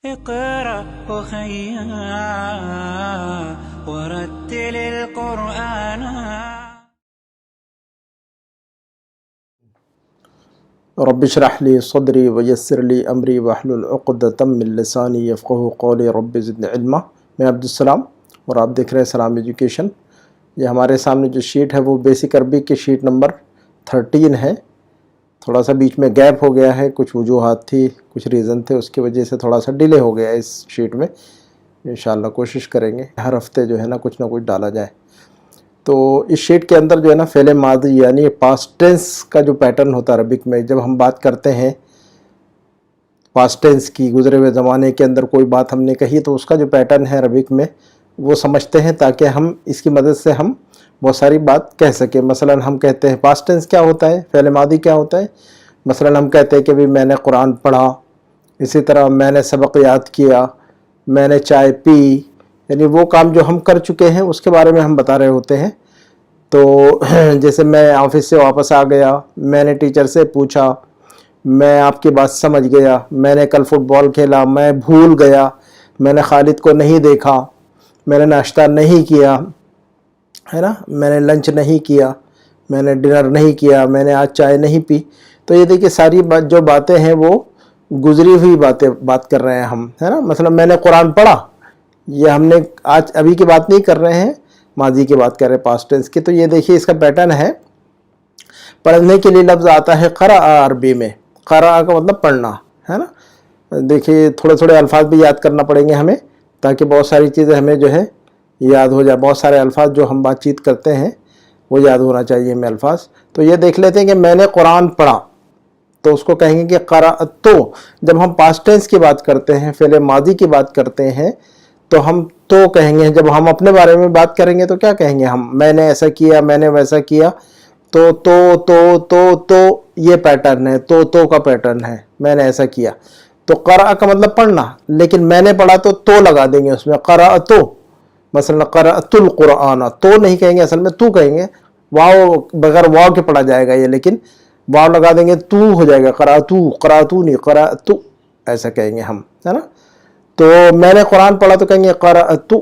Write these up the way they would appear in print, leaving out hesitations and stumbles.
اقرأ أخيا ورتل القرآن. رب اشرح لي صدري ويسر لي امری واحلل عقدۃ من لسانی یفقہوا قولی. رب زدنی علما. میں عبدالسلام اور آپ دیکھ رہے ہیں سلام ایجوکیشن. یہ ہمارے سامنے جو شیٹ ہے وہ بیسک عربک کی شیٹ نمبر 13 ہے. تھوڑا سا بیچ میں گیپ ہو گیا ہے، کچھ وجوہات تھی، کچھ ریزن تھے، اس کی وجہ سے تھوڑا سا ڈیلے ہو گیا ہے اس شیٹ میں. انشاءاللہ کوشش کریں گے ہر ہفتے جو ہے نا کچھ ڈالا جائے. تو اس شیٹ کے اندر جو ہے نا فعل ماضی یعنی پاسٹ ٹینس کا جو پیٹرن ہوتا ہے عربک میں، جب ہم بات کرتے ہیں پاسٹ ٹینس کی، گزرے ہوئے زمانے کے اندر کوئی بات ہم نے کہی تو اس کا جو پیٹرن ہے عربک میں وہ سمجھتے ہیں تاکہ ہم اس کی مدد سے ہم بہت ساری بات کہہ سکیں. مثلا ہم کہتے ہیں پاسٹ ٹینس کیا ہوتا ہے، فعل ماضی کیا ہوتا ہے. مثلا ہم کہتے ہیں کہ بھی میں نے قرآن پڑھا، اسی طرح میں نے سبق یاد کیا، میں نے چائے پی، یعنی وہ کام جو ہم کر چکے ہیں اس کے بارے میں ہم بتا رہے ہوتے ہیں. تو جیسے میں آفس سے واپس آ گیا، میں نے ٹیچر سے پوچھا، میں آپ کی بات سمجھ گیا، میں نے کل فٹ بال کھیلا، میں بھول گیا، میں نے خالد کو نہیں دیکھا، میں نے ناشتہ نہیں کیا ہے نا، میں نے لنچ نہیں کیا، میں نے ڈنر نہیں کیا، میں نے آج چائے نہیں پی. تو یہ دیکھیے ساری جو باتیں ہیں وہ گزری ہوئی بات کر رہے ہیں ہم، ہے نا. مثلا میں نے قرآن پڑھا، یہ ہم نے آج ابھی کی بات نہیں کر رہے ہیں، ماضی کی بات کر رہے ہیں پاسٹ ٹینس کی. تو یہ دیکھیے اس کا پیٹرن ہے. پڑھنے کے لیے لفظ آتا ہے قرأ عربی میں. قرأ کا مطلب پڑھنا ہے نا. دیکھیے تھوڑے الفاظ بھی یاد کرنا پڑیں گے ہمیں تاکہ بہت ساری چیزیں ہمیں جو ہے یاد ہو جائے. بہت سارے الفاظ جو ہم بات چیت کرتے ہیں وہ یاد ہونا چاہیے ہمیں الفاظ. تو یہ دیکھ لیتے ہیں کہ میں نے قرآن پڑھا تو اس کو کہیں گے کہ قرأت. جب ہم پاسٹ ٹینس کی بات کرتے ہیں، فعل ماضی کی بات کرتے ہیں تو ہم تو کہیں گے. جب ہم اپنے بارے میں بات کریں گے تو کیا کہیں گے ہم، میں نے ایسا کیا، میں نے ویسا کیا. تو یہ پیٹرن ہے، تو کا پیٹرن ہے، میں نے ایسا کیا. تو قرأ کا مطلب پڑھنا، لیکن میں نے پڑھا تو لگا دیں گے اس میں قرأت. مثلا قرأت القرآن، تو نہیں کہیں گے، اصل میں تو کہیں گے. واو بغیر واو کے پڑھا جائے گا یہ، لیکن واو لگا دیں گے تو ہو جائے گا قرأتو نہیں قرأت ایسا کہیں گے ہم، ہے نا. تو میں نے قرآن پڑھا تو کہیں گے قرأت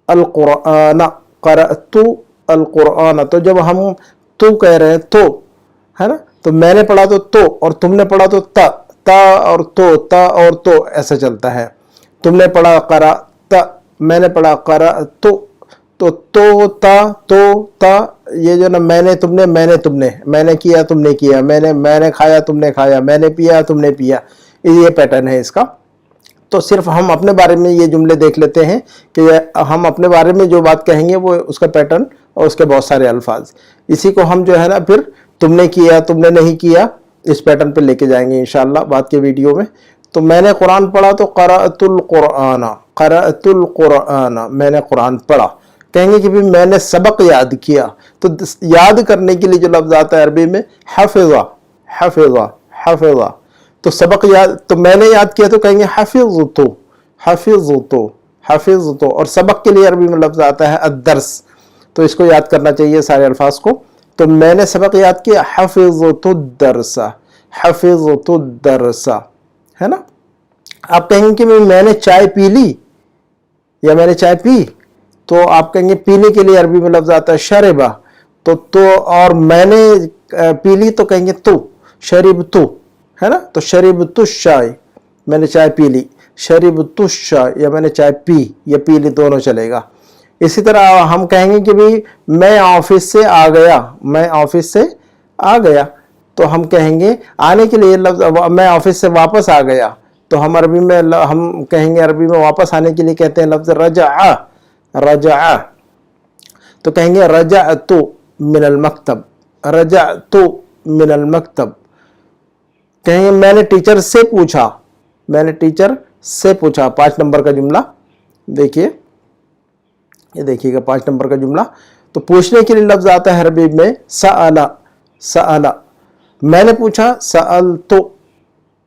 القرآن، قرأت القرآن. تو جب ہم تو کہہ رہے ہیں تو ہے نا، تو میں نے پڑھا تو اور تم نے پڑھا تو تا اور تو ایسا چلتا ہے. تم نے پڑھا قرأت، میں نے پڑھا قرأت. تو تا یہ جو نا میں نے تم نے، میں نے کیا تم نے کیا، میں نے کھایا تم نے کھایا، میں نے پیا تم نے پیا. یہ پیٹرن ہے اس کا. تو صرف ہم اپنے بارے میں یہ جملے دیکھ لیتے ہیں کہ ہم اپنے بارے میں جو بات کہیں گے وہ اس کا پیٹرن اور اس کے بہت سارے الفاظ. اسی کو ہم جو ہے نا پھر تم نے کیا تم نے نہیں کیا اس پیٹرن پہ لے کے جائیں گے انشاءاللہ بعد کے ویڈیو میں. تو میں نے قرآن پڑھا تو قرأت القرآن، قرأت القرآن، میں نے قرآن پڑھا. کہیں گے کہ بھی میں نے سبق یاد کیا. تو یاد کرنے کے لیے جو لفظ آتا ہے عربی میں حفظ. تو سبق یاد، تو میں نے یاد کیا تو کہیں گے حفظت. اور سبق کے لیے عربی میں لفظ آتا ہے الدرس. تو اس کو یاد کرنا چاہیے سارے الفاظ کو. تو میں نے سبق یاد کیا حفظت الدرس ہے نا. آپ کہیں گے کہ میں نے چائے پی لی یا میں نے چائے پی، تو آپ کہیں گے پینے کے لیے عربی میں لفظ آتا ہے شربا. تو اور میں نے پی لی تو کہیں گے تو شربت ہے نا. تو شربت الشاء، میں نے چائے پی لی، شربت الشاء یا میں نے چائے پی یا پی لی دونوں چلے گا. اسی طرح ہم کہیں گے کہ بھی میں آفس سے آ گیا، میں آفس سے آ گیا. تو ہم کہیں گے آنے کے لیے لفظ، میں آفس سے واپس آ گیا تو ہم عربی میں ہم کہیں گے عربی میں واپس آنے کے لیے کہتے ہیں لفظ رجع. تو کہیں گے رجعت من المکتب، رجعت من المکتب. کہیں گے میں نے ٹیچر سے پوچھا، میں نے ٹیچر سے پوچھا. 5 نمبر کا جملہ دیکھیے، یہ دیکھیے گا 5 نمبر کا جملہ. تو پوچھنے کے لیے لفظ آتا ہے عربی میں سأل. میں نے پوچھا سألت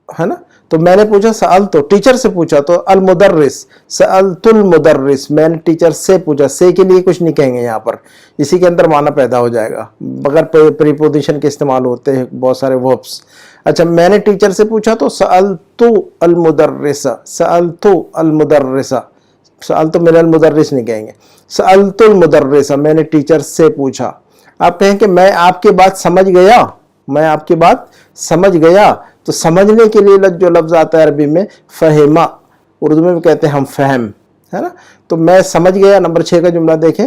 ہے نا. تو میں نے پوچھا سألت، ٹیچر سے پوچھا تو المدرس، سألت المدرس، میں نے ٹیچر سے پوچھا. سے کے لیے کچھ نہیں کہیں گے یہاں پر، اسی کے اندر معنی پیدا ہو جائے گا. بغیر پریپوزیشن کے استعمال ہوتے ہیں بہت سارے وربس. اچھا میں نے ٹیچر سے پوچھا تو سألتو المدرس، سألتو المدرس، سألتو من المدرس نہیں کہیں گے، سألتو المدرس، میں نے ٹیچر سے پوچھا. آپ کہیں کہ میں آپ کی بات سمجھ گیا، میں آپ کی بات سمجھ گیا. تو سمجھنے کے لیے جو لفظ آتا ہے عربی میں فہما، اردو میں بھی کہتے ہیں ہم فہم، ہے نا. تو میں سمجھ گیا، نمبر 6 کا جملہ دیکھیں،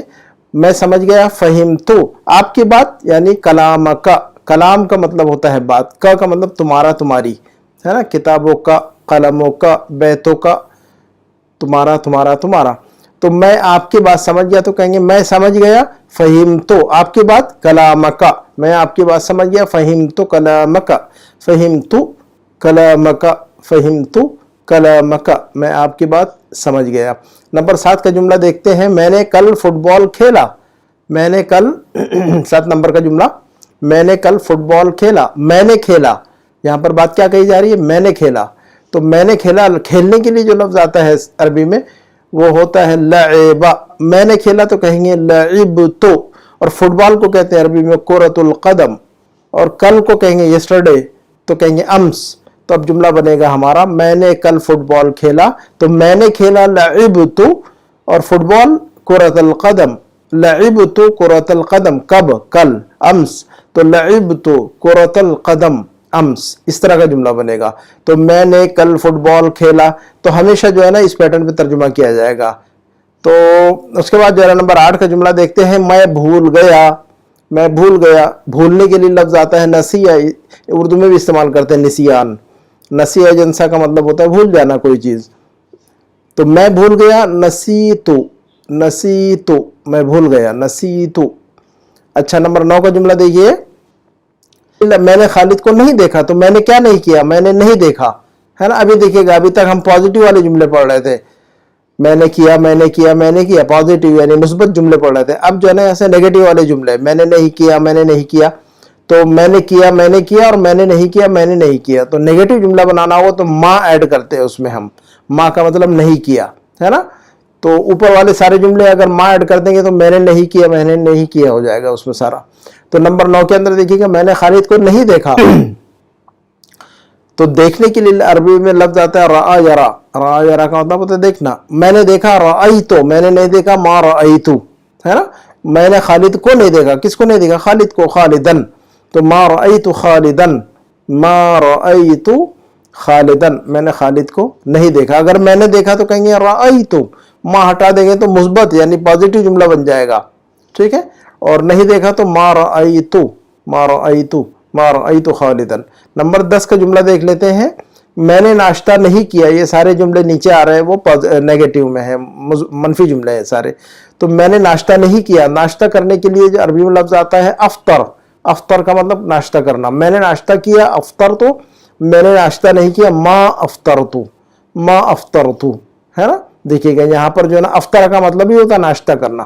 میں سمجھ گیا فہمتو آپ کی بات، یعنی کلام کا، کلام کا مطلب ہوتا ہے بات، کا مطلب تمہارا تمہاری، ہے نا، کتابوں کا، قلموں کا، بیتوں کا، تمہارا تمہارا تمہارا. تو میں آپ کی بات سمجھ گیا تو کہیں گے میں سمجھ گیا فہمتو آپ کی بات کلامکا، میں آپ کی بات سمجھ گیا فہمتو کلامکا، فہمتو کلامکا، فہمتو کلامکا، میں آپ کی بات سمجھ گیا. نمبر 7 کا جملہ دیکھتے ہیں، میں نے کل فٹ بال کھیلا، میں نے کل 7 نمبر کا جملہ، میں نے کل فٹ بال کھیلا. میں نے کھیلا، یہاں پر بات کیا کہی جا رہی ہے؟ میں نے کھیلا. تو میں نے کھیلا، کھیلنے کے لیے جو لفظ آتا ہے عربی میں وہ ہوتا ہے لعبا. میں نے کھیلا تو کہیں گے لعبتو، اور فٹ بال کو کہتے ہیں عربی میں کرۃ القدم، اور کل کو کہیں گے یسٹرڈے تو کہیں گے امس. تو اب جملہ بنے گا ہمارا میں نے کل فٹ بال کھیلا، تو میں نے کھیلا لعبتو، اور فٹ بال کرۃ القدم، لعبتو کرۃ القدم کب؟ کل، امس. تو لعبتو کرۃ القدم امس، اس طرح کا جملہ بنے گا. تو میں نے کل فٹ بال کھیلا، تو ہمیشہ جو ہے نا اس پیٹرن پہ ترجمہ کیا جائے گا. تو اس کے بعد جو ہے نمبر 8 کا جملہ دیکھتے ہیں، میں بھول گیا، میں بھول گیا. بھولنے کے لیے لفظ آتا ہے نسیہ، اردو میں بھی استعمال کرتے ہیں نسیان. نسیہ جنسا کا مطلب ہوتا ہے بھول جانا کوئی چیز. تو میں بھول گیا نسیتو، نسیتو میں بھول گیا نسیتو. اچھا نمبر 9 کا جملہ دیکھیے، میں نے خالد کو نہیں دیکھا. تو میں نے کیا نہیں کیا؟ میں نے نہیں دیکھا، ہے نا. ابھی دیکھیے گا، ابھی تک ہم پازیٹیو والے جملے پڑھ رہے تھے، میں نے کیا، میں نے کیا، میں نے کیا، پازیٹیو یعنی مثبت جملے پڑھ رہے تھے. اب جو ہے نا ایسے نیگیٹو والے جملے، میں نے نہیں کیا، میں نے نہیں کیا. تو میں نے کیا، میں نے کیا، اور میں نے نہیں کیا، میں نے نہیں کیا. تو نیگیٹو جملہ بنانا ہو تو ماں ایڈ کرتے ہیں اس میں ہم، ماں کا مطلب نہیں کیا، ہے نا. تو اوپر والے سارے جملے اگر ماں ایڈ کر دیں گے تو میں نے نہیں کیا، میں نے نہیں کیا ہو جائے گا اس میں سارا. تو نمبر 9 کے اندر دیکھیے گا، میں نے خالد کو نہیں دیکھا. تو دیکھنے کے لیے عربی میں لفظ آتا ہے رأى یرا. رأى یرا کا مطلب ہوتا ہے دیکھنا. میں نے دیکھا رأیتو، میں نے نہیں دیکھا ما رأیتو، ہے نا. میں نے خالد کو نہیں دیکھا، کس کو نہیں دیکھا؟ خالد کو، خالدن. تو ما رأیتو خالدن، ما رأیتو خالدن، میں نے خالد کو نہیں دیکھا. اگر میں نے دیکھا تو کہیں گے رأیتو، ما ہٹا دیں گے تو مثبت یعنی پازیٹیو جملہ بن جائے گا، ٹھیک ہے. اور نہیں دیکھا تو ما رأیتو، ما رأیتو، ما رأیتو خالدن. نمبر 10 کا جملہ دیکھ لیتے ہیں، میں نے ناشتہ نہیں کیا. یہ سارے جملے نیچے آ رہے ہیں وہ نیگیٹو میں ہیں، منفی جملے ہیں سارے. تو میں نے ناشتہ نہیں کیا. ناشتہ کرنے کے لیے جو عربی میں لفظ آتا ہے افطر. افطر کا مطلب ناشتہ کرنا. میں نے ناشتہ کیا افطر تو، میں نے ناشتہ نہیں کیا ما افطرتو، ما افطرتو، ہے نا. دیکھیے گا یہاں پر جو ہے نا افطر کا مطلب ہی ہوتا ہے ناشتہ کرنا.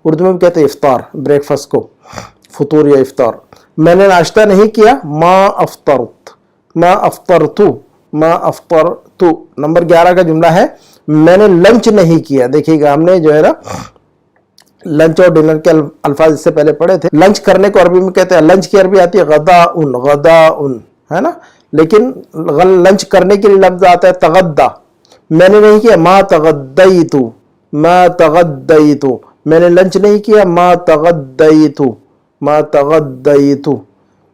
اردو میں بھی کہتے ہیں افطار، بریک فاسٹ کو فطور یا افطار. میں نے ناشتہ نہیں کیا ما افطرت، ما افطرتو، ما افطرتو. نمبر 11 کا جملہ ہے، میں نے لنچ نہیں کیا. دیکھیے گا ہم نے جو ہے نا لنچ اور ڈنر کے الفاظ اس سے پہلے پڑھے تھے. لنچ کرنے کو عربی میں کہتے ہیں، لنچ کی عربی آتی ہے غداءن، غداءن، ہے نا. لیکن لنچ کرنے کے لیے لفظ آتا ہے تغدا. میں نے نہیں کیا ما تغدیتو، ما تغدیتو، میں نے لنچ نہیں کیا ما تغدیتو، ما تغدیتو.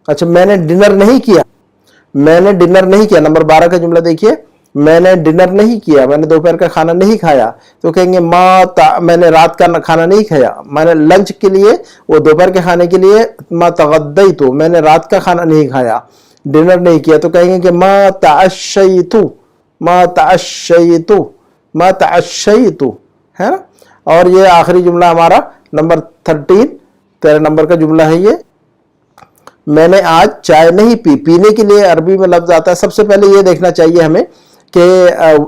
اچھا میں نے ڈنر نہیں کیا، میں نے ڈنر نہیں کیا. نمبر 12 کا جملہ دیکھیے، میں نے ڈنر نہیں کیا، میں نے دوپہر کا کھانا نہیں کھایا. تو کہیں گے میں نے رات کا کھانا نہیں کھایا. میں نے لنچ کے لیے، وہ دوپہر کے کھانے کے لیے ما تغدیتو، میں نے رات کا کھانا نہیں کھایا، ڈنر نہیں کیا. تو کہیں گے کہ ما تعشیتو، ما تعشیتو، ما تعشیتو، ہے نا. اور یہ آخری جملہ ہمارا نمبر 13 نمبر کا جملہ ہے یہ، میں نے آج چائے نہیں پی. پینے کے لیے عربی میں لفظ آتا ہے، سب سے پہلے یہ دیکھنا چاہیے ہمیں کہ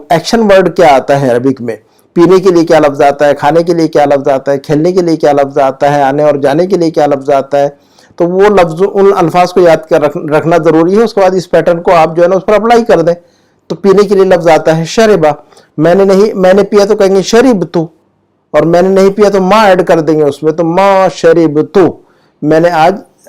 ایکشن ورڈ کیا آتا ہے عربک میں. پینے کے لیے کیا لفظ آتا ہے، کھانے کے لیے کیا لفظ آتا ہے، کھیلنے کے لیے کیا لفظ آتا ہے، آنے اور جانے کے لیے کیا لفظ آتا ہے. تو وہ لفظ، ان الفاظ کو یاد کر رکھنا ضروری ہے. اس کے بعد اس پیٹرن کو آپ جو ہے نا اس پر اپلائی کر دیں. تو پینے کے لیے لفظ آتا ہے شربا. میں نے پیا تو کہیں گے شربتو، اور میں نے نہیں پیا تو ما ایڈ کر دیں گے اس میں، تو ما شربتو، میں نے آج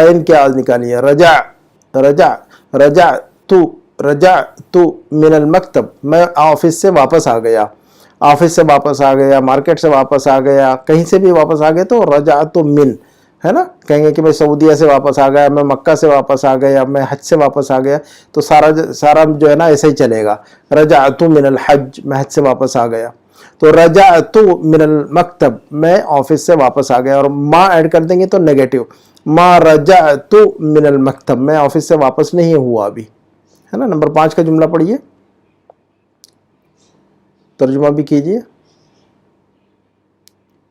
عین کی آواز نکالیے رجعت من المکتب میں آفس سے واپس آ گیا، آفس سے واپس آ گیا، مارکیٹ سے واپس آ گیا، کہیں سے بھی واپس آ گئے تو رجعت من ہے نا. کہیں گے کہ میں سعودیہ سے واپس آ گیا، میں مکہ سے واپس آ گیا، میں حج سے واپس آ گیا، تو سارا جو ہے نا ایسے ہی چلے گا. رجعت من الحج میں حج سے واپس آ گیا. تو رجعت من المکتب میں آفس سے واپس آ گیا، اور ما ایڈ کر دیں گے تو نیگیٹو، ما رجعت من المکتب میں آفس سے واپس نہیں ہوا ابھی، ہے نا. نمبر 5 کا جملہ پڑھیے، ترجمہ بھی کیجئے.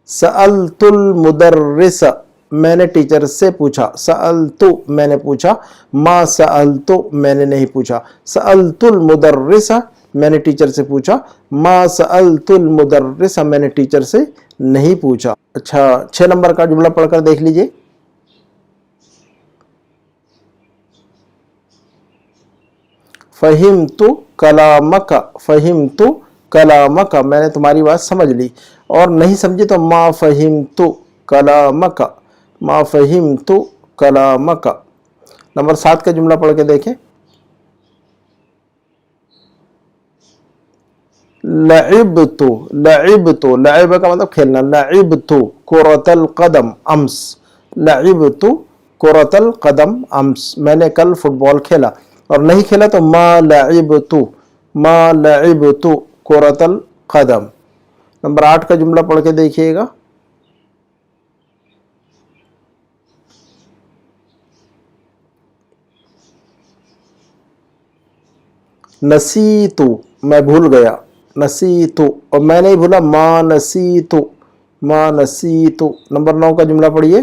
سألت المدرس میں نے ٹیچر سے پوچھا، سألت میں نے پوچھا، ما سألت میں نے نہیں پوچھا. سألت المدرس میں نے ٹیچر سے پوچھا، ما سألت المدرس میں نے ٹیچر سے نہیں پوچھا. اچھا 6 نمبر کا جملہ پڑھ کر دیکھ لیجئے. فہمت کلامک، فہمت کلامک میں نے تمہاری بات سمجھ لی، اور نہیں سمجھی تو ما فہمت کلامک، ما فہمت کلامک. نمبر 7 کا جملہ پڑھ کے دیکھیں. لعبت، لعبت لعب کا مطلب کھیلنا، لعبت کرۃ القدم امس، لعبت کرۃ القدم امس میں نے کل فٹ بال کھیلا، اور نہیں کھیلا تو ما لعبت، ما لعبت کرۃ القدم. نمبر 8 کا جملہ پڑھ کے دیکھیے گا. نسیت میں بھول گیا، نسیت اور میں نہیں بھولا، ما نسیت، ما نسیت. نمبر 9 کا جملہ پڑھیے.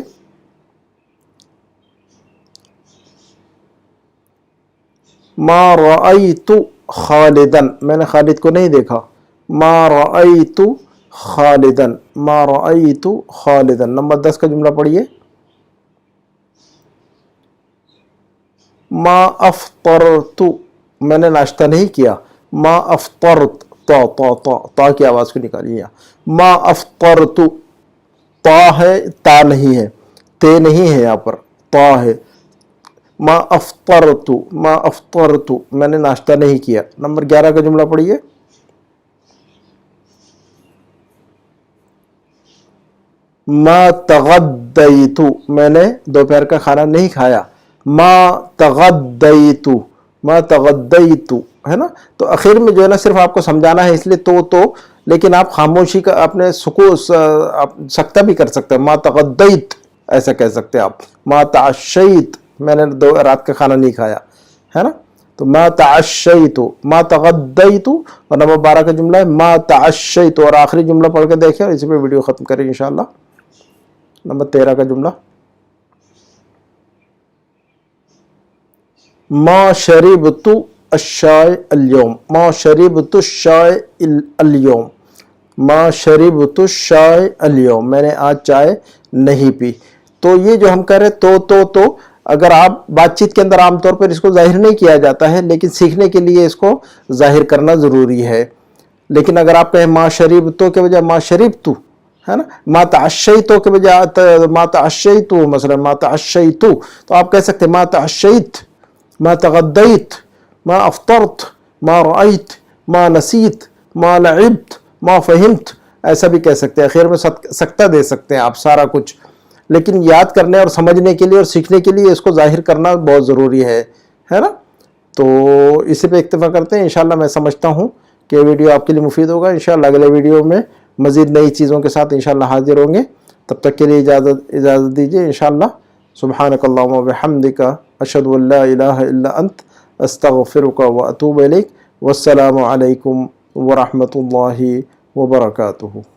ما رأیت خالدا میں نے خالد کو نہیں دیکھا، ما رأیت خالدا، ما رأیت خالدا. نمبر 10 کا جملہ پڑھیے. ما افطرت میں نے ناشتہ نہیں کیا، ما افطرت، تا کی آواز کو نکالیے. ما افطرت، تا ہے تا نہیں ہے، تے نہیں ہے یہاں پر، تا ہے. ما افطرت، ما افطرت میں نے ناشتہ نہیں کیا. نمبر 11 کا جملہ پڑھیے. ما تغدیت میں نے دوپہر کا کھانا نہیں کھایا، ما تغدیت، ما تغدیت ہے نا. تو آخر میں جو ہے نا صرف آپ کو سمجھانا ہے، اس لیے تو لیکن آپ خاموشی کا اپنے سکون سکتہ بھی کر سکتے ہیں. ما تغدیت ایسا کہہ سکتے ہیں آپ. ما تعشیت میں نے رات کا کھانا نہیں کھایا، ہے نا. تو ما تعشیت، ما تغدیت. اور نمبر 12 کا جملہ ہے ما تعشیت. اور آخری جملہ پڑھ کے دیکھیں اور اسی پہ ویڈیو ختم کریں انشاءاللہ. نمبر 13 کا جملہ. ما شربت الشاء اليوم، ما شربت الشاء اليوم، ما شربت الشاء اليوم میں نے آج چائے نہیں پی. تو یہ جو ہم کہہ رہے تو اگر آپ بات چیت کے اندر عام طور پر اس کو ظاہر نہیں کیا جاتا ہے، لیکن سیکھنے کے لیے اس کو ظاہر کرنا ضروری ہے. لیکن اگر آپ کہیں ما شربتو کے بجائے ما شربتو ہے نا، ما تعشیتو کے بجائے ما تعشیتو، مثلا ما تعشیتو، تو آپ کہہ سکتے ما تعشیت، ما تغدیت، ما افطرت، ما رأیت، ما نسیت، ما لعبت، ما فہمت. ایسا بھی کہہ سکتے ہیں. خیر میں سکتہ دے سکتے ہیں آپ سارا کچھ، لیکن یاد کرنے اور سمجھنے کے لیے اور سیکھنے کے لیے اس کو ظاہر کرنا بہت ضروری ہے نا. تو اسی پہ اکتفا کرتے ہیں. انشاءاللہ میں سمجھتا ہوں کہ ویڈیو آپ کے لیے مفید ہوگا. انشاءاللہ اگلے ویڈیو میں مزید نئی چیزوں کے ساتھ انشاءاللہ حاضر ہوں گے. تب تک کے لیے اجازت دیجیے انشاءاللہ. سبحانک اللہم و بحمدک، اشہد ان لا الہ الا انت، استغفرک و اتوب الیک. والسلام علیکم ورحمۃ اللہ وبرکاتہ.